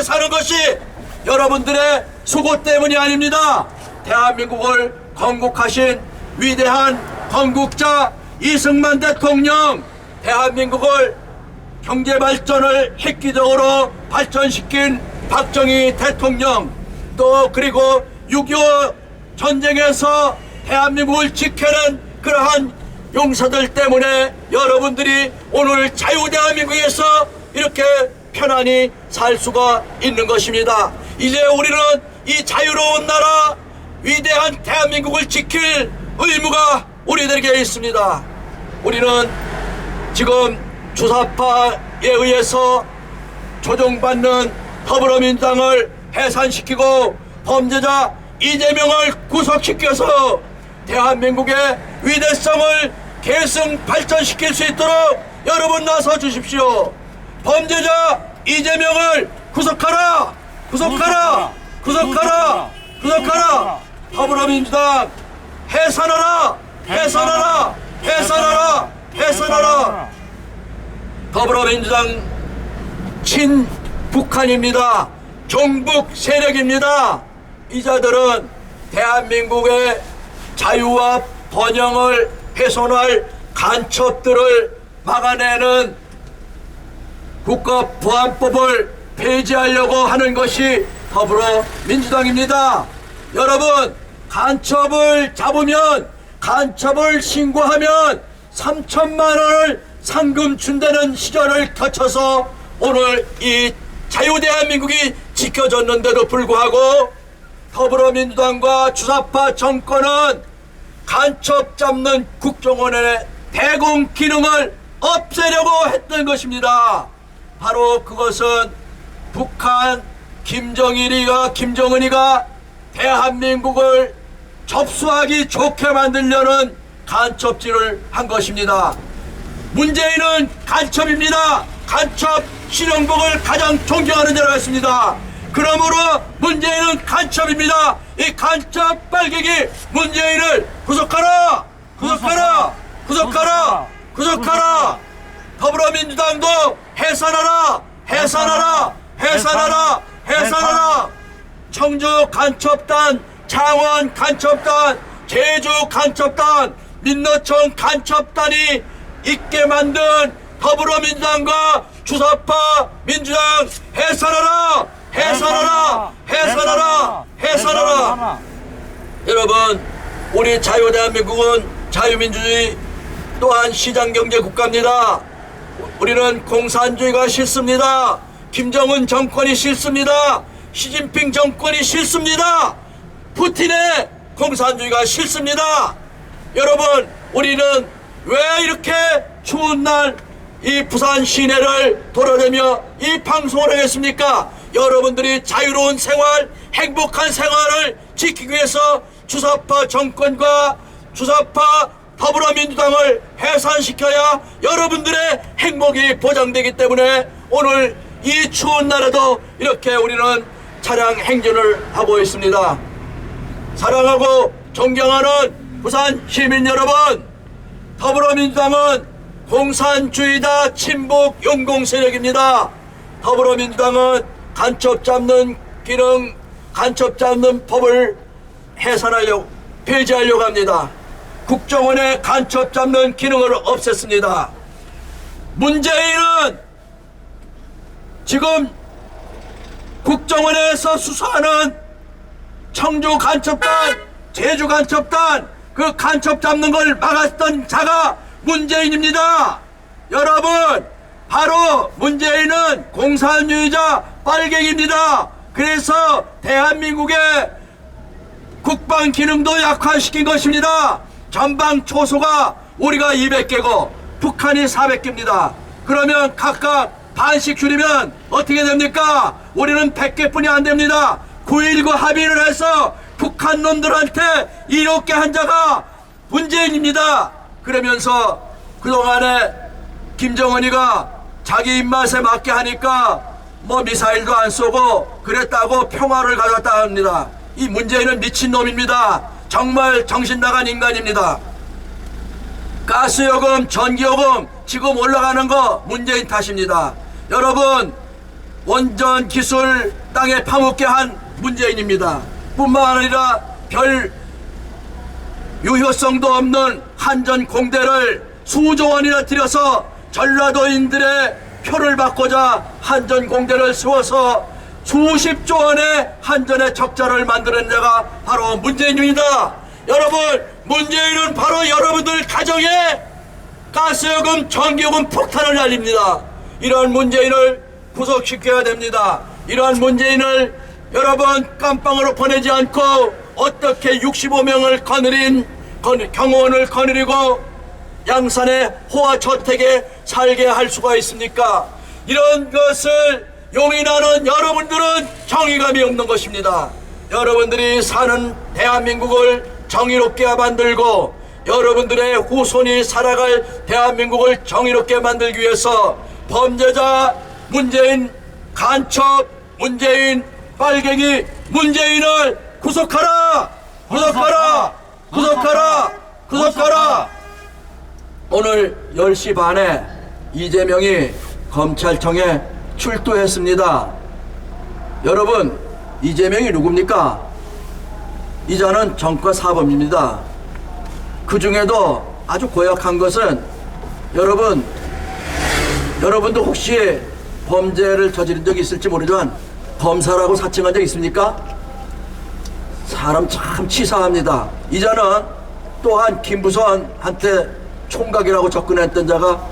사는 것이 여러분들의 수고 때문이 아닙니다. 대한민국을 건국하신 위대한 건국자 이승만 대통령, 대한민국을 경제발전을 획기적으로 발전시킨 박정희 대통령, 또 그리고 6.25 전쟁에서 대한민국을 지켜낸 그러한 용사들 때문에 여러분들이 오늘 자유대한민국에서 이렇게 편안히 살 수가 있는 것입니다. 이제 우리는 이 자유로운 나라 위대한 대한민국을 지킬 의무가 우리들에게 있습니다. 우리는 지금 주사파에 의해서 조종받는 더불어민주당을 해산시키고 범죄자 이재명을 구속시켜서 대한민국의 위대성을 계승 발전시킬 수 있도록 여러분 나서 주십시오. 범죄자 이재명을 구속하라! 구속하라! 구속하라! 구속하라! 더불어민주당 해산하라! 해산하라! 해산하라! 해산하라! 더불어민주당 친북한입니다. 종북 세력입니다. 이 자들은 대한민국의 자유와 번영을 훼손할 간첩들을 막아내는 국가보안법을 폐지하려고 하는 것이 더불어민주당입니다. 여러분, 간첩을 잡으면, 간첩을 신고하면 3천만 원을 상금 준다는 시절을 거쳐서 오늘 이 자유대한민국이 지켜졌는데도 불구하고 더불어민주당과 주사파 정권은 간첩 잡는 국정원의 대공 기능을 없애려고 했던 것입니다. 바로 그것은 북한 김정은이가 대한민국을 접수하기 좋게 만들려는 간첩질을 한 것입니다. 문재인은 간첩입니다. 간첩 신영복을 가장 존경하는 자가 있습니다. 그러므로 문재인은 간첩입니다. 이 간첩 빨갱이 문재인을 구속하라! 구속하라! 구속하라! 구속하라! 더불어민주당도 해산하라! 해산하라! 해산하라! 해산하라! 청주 간첩단, 창원 간첩단, 제주 간첩단, 민노총 간첩단이 있게 만든 더불어민주당과 주사파 민주당 해산하라! 해산하라! 해산하라! 해산하라! 여러분, 우리 자유대한민국은 자유민주주의 또한 시장경제 국가입니다. 우리는 공산주의가 싫습니다. 김정은 정권이 싫습니다. 시진핑 정권이 싫습니다. 푸틴의 공산주의가 싫습니다. 여러분, 우리는 왜 이렇게 추운 날 이 부산 시내를 돌아다니며 이 방송을 하겠습니까? 여러분들이 자유로운 생활, 행복한 생활을 지키기 위해서 주사파 정권과 주사파 더불어민주당을 해산시켜야 여러분들의 행복이 보장되기 때문에 오늘 이 추운 날에도 이렇게 우리는 차량 행진을 하고 있습니다. 사랑하고 존경하는 부산 시민 여러분, 더불어민주당은 공산주의다 친북 용공 세력입니다. 더불어민주당은 간첩 잡는 기능, 간첩 잡는 법을 해산하려고, 폐지하려고 합니다. 국정원의 간첩 잡는 기능을 없앴습니다. 문재인은 지금 국정원에서 수사하는 청주 간첩단, 제주 간첩단, 그 간첩 잡는 걸 막았던 자가 문재인입니다. 여러분, 바로 문재인은 공산주의자 빨갱입니다. 그래서 대한민국의 국방 기능도 약화시킨 것입니다. 전방 초소가 우리가 200개고 북한이 400개입니다. 그러면 각각 반씩 줄이면 어떻게 됩니까? 우리는 100개뿐이 안 됩니다. 9.19 합의를 해서 북한 놈들한테 이롭게 한 자가 문재인입니다. 그러면서 그동안에 김정은이가 자기 입맛에 맞게 하니까 뭐 미사일도 안 쏘고 그랬다고 평화를 가져왔다 합니다. 이 문재인은 미친놈입니다. 정말 정신 나간 인간입니다. 가스요금, 전기요금 지금 올라가는 거 문재인 탓입니다. 여러분, 원전 기술 땅에 파묻게 한 문재인입니다. 뿐만 아니라 별 유효성도 없는 한전 공대를 수조 원이나 들여서 전라도인들의 표를 받고자 한전 공대를 세워서 수십조 원의 한전의 적자를 만드는 자가 바로 문재인입니다. 여러분, 문재인은 바로 여러분들 가정에 가스요금, 전기요금 폭탄을 날립니다. 이러한 문재인을 구속시켜야 됩니다. 이러한 문재인을 여러분 깜빵으로 보내지 않고 어떻게 65명을 거느린 경호원을 거느리고 양산의 호화저택에 살게 할 수가 있습니까? 이런 것을 용인하는 여러분들은 정의감이 없는 것입니다. 여러분들이 사는 대한민국을 정의롭게 만들고 여러분들의 후손이 살아갈 대한민국을 정의롭게 만들기 위해서 범죄자 문재인, 간첩 문재인, 빨갱이 문재인을 구속하라! 구속하라! 구속하라! 구속하라! 오늘 10시 반에 이재명이 검찰청에 출두했습니다. 여러분, 이재명이 누굽니까? 이자는 정과 사범입니다. 그 중에도 아주 고약한 것은 여러분도 혹시 범죄를 저지른 적이 있을지 모르지만 검사라고 사칭한 적 있습니까? 사람 참 치사합니다. 이자는 또한 김부선한테 총각이라고 접근했던 자가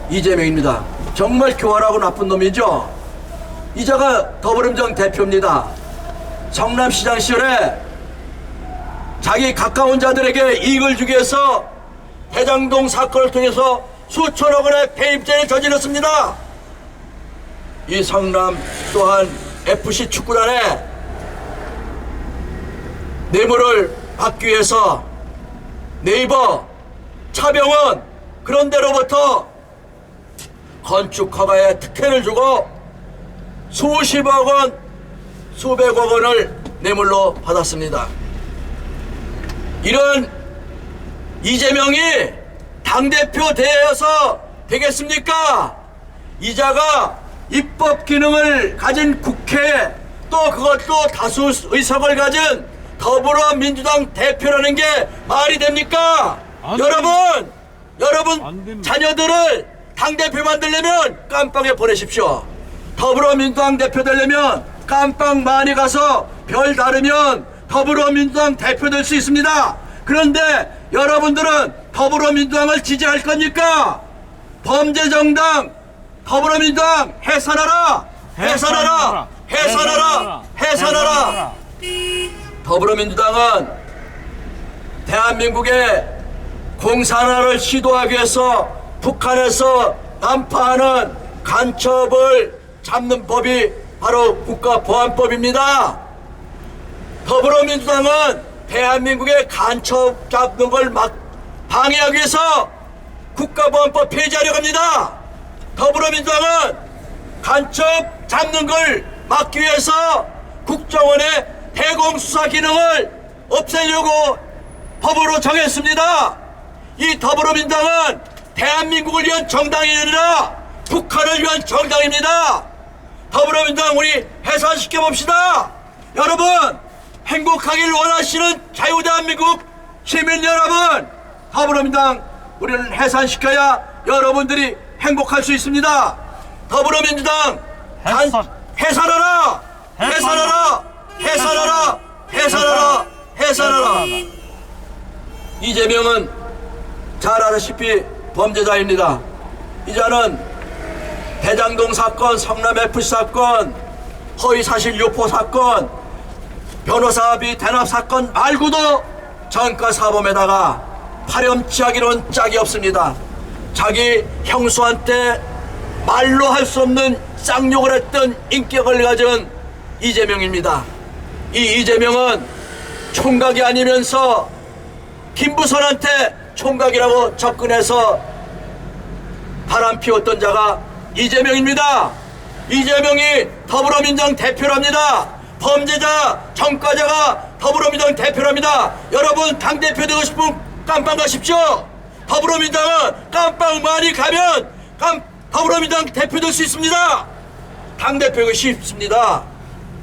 이재명입니다. 정말 교활하고 나쁜 놈이죠. 이자가 더불어민주당 대표입니다. 성남시장 시절에 자기 가까운 자들에게 이익을 주기 위해서 대장동 사건을 통해서 수천억 원의 배임죄를 저질렀습니다. 이 성남 또한 FC 축구단에 뇌물을 받기 위해서 네이버, 차병원 그런 데로부터 건축 허가에 특혜를 주고 수십억 원, 수백억 원을 뇌물로 받았습니다. 이런 이재명이 당대표 되어서 되겠습니까? 이자가 입법 기능을 가진 국회, 또 그것도 다수 의석을 가진 더불어민주당 대표라는 게 말이 됩니까? 여러분 자녀들을 당대표 만들려면 깜빵에 보내십시오. 더불어민주당 대표 되려면 깜빵 많이 가서 별 다르면 더불어민주당 대표 될 수 있습니다. 그런데 여러분들은 더불어민주당을 지지할 겁니까? 범죄정당 더불어민주당 해산하라! 해산하라! 해산하라! 해산하라! 더불어민주당은 대한민국의 공산화를 시도하기 위해서 북한에서 난파하는 간첩을 잡는 법이 바로 국가보안법입니다. 더불어민주당은 대한민국의 간첩 잡는 걸 방해하기 위해서 국가보안법 폐지하려고 합니다. 더불어민주당은 간첩 잡는 걸 막기 위해서 국정원의 대공수사 기능을 없애려고 법으로 정했습니다. 이 더불어민주당은 대한민국을 위한 정당이 아니라 북한을 위한 정당입니다. 더불어민주당 우리 해산시켜 봅시다. 여러분, 행복하길 원하시는 자유대한민국 시민 여러분, 더불어민주당 우리는 해산시켜야 여러분들이 행복할 수 있습니다. 더불어민주당 해산하라! 해산하라! 해산하라! 해산하라! 해산하라! 이재명은 잘 아시다시피 범죄자입니다. 이자는 대장동 사건, 성남FC 사건, 허위사실 유포 사건, 변호사비 대납 사건 말고도 전과 사범에다가 파렴치하기로는 짝이 없습니다. 자기 형수한테 말로 할 수 없는 쌍욕을 했던 인격을 가진 이재명입니다. 이 이재명은 총각이 아니면서 김부선한테 총각이라고 접근해서 바람 피웠던 자가 이재명입니다. 이재명이 더불어민주당 대표랍니다. 범죄자, 전과자가 더불어민주당 대표랍니다. 여러분 당대표 되고 싶으면 깜빵 가십시오. 더불어민주당은 깜빵 많이 가면 더불어민주당 대표 될 수 있습니다. 당대표가 쉽습니다.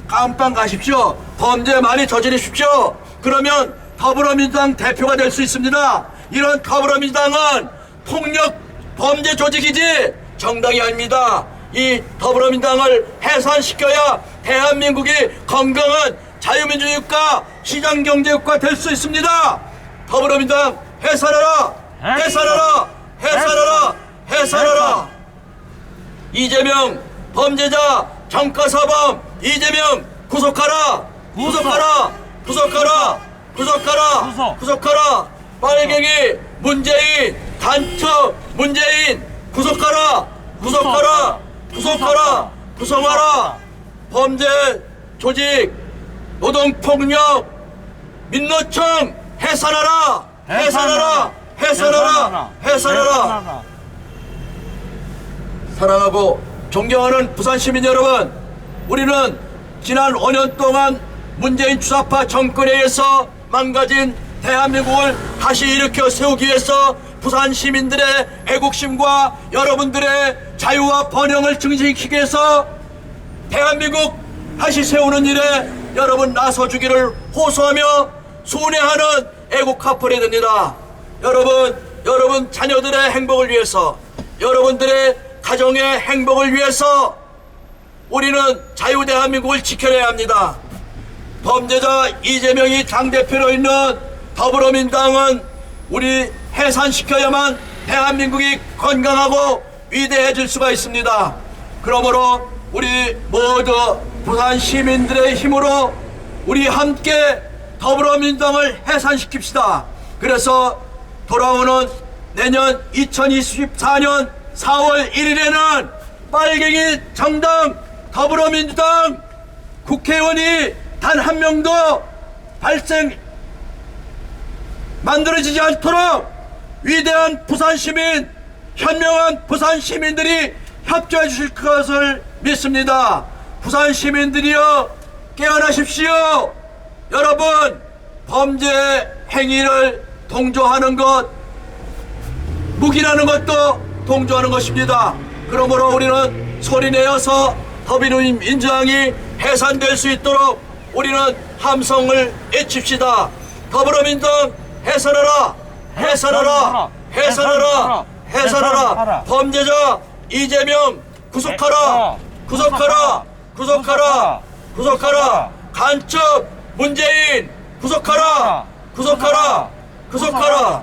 깜빵 가십시오. 범죄 많이 저지르십시오. 그러면 더불어민주당 대표가 될 수 있습니다. 이런 더불어민주당은 폭력 범죄 조직이지 정당이 아닙니다. 이 더불어민주당을 해산시켜야 대한민국이 건강한 자유민주주의국가, 시장경제국가 될 수 있습니다. 더불어민주당 해산하라! 해산하라! 해산하라! 해산하라! 이재명 범죄자 정가사범 이재명 구속하라! 구속하라! 구속하라! 구속하라! 구속하라! 빨갱이 문재인 단첩 문재인 구속하라! 구속하라! 구속하라! 구속하라! 범죄 조직 노동폭력 민노총 해산하라! 해산하라! 해산하라! 해산하라! 사랑하고 존경하는 부산 시민 여러분, 우리는 지난 5년 동안 문재인 주사파 정권에 의해서 망가진 대한민국을 다시 일으켜 세우기 위해서 부산 시민들의 애국심과 여러분들의 자유와 번영을 증진시키기 위해서 대한민국 다시 세우는 일에 여러분 나서주기를 호소하며 순회하는 애국카풀이 됩니다. 여러분 자녀들의 행복을 위해서, 여러분들의 가정의 행복을 위해서 우리는 자유 대한민국을 지켜내야 합니다. 범죄자 이재명이 당대표로 있는 더불어민주당은 우리 해산시켜야만 대한민국이 건강하고 위대해질 수가 있습니다. 그러므로 우리 모두 부산 시민들의 힘으로 우리 함께 더불어민주당을 해산시킵시다. 그래서 돌아오는 내년 2024년 4월 1일에는 빨갱이 정당 더불어민주당 국회의원이 단 한 명도 만들어지지 않도록 위대한 부산 시민, 현명한 부산 시민들이 협조해 주실 것을 믿습니다. 부산 시민들이여 깨어나십시오. 여러분, 범죄 행위를 동조하는 것, 묵인하는 것도 동조하는 것입니다. 그러므로 우리는 소리내어서 더불어민주당이 해산될 수 있도록 우리는 함성을 외칩시다. 더불어민주당 해산하라! 해산하라! 해산하라! 해산하라! 범죄자 이재명 구속하라! 구속하라! 구속하라! 구속하라! 간첩 문재인 구속하라! 구속하라! 구속하라!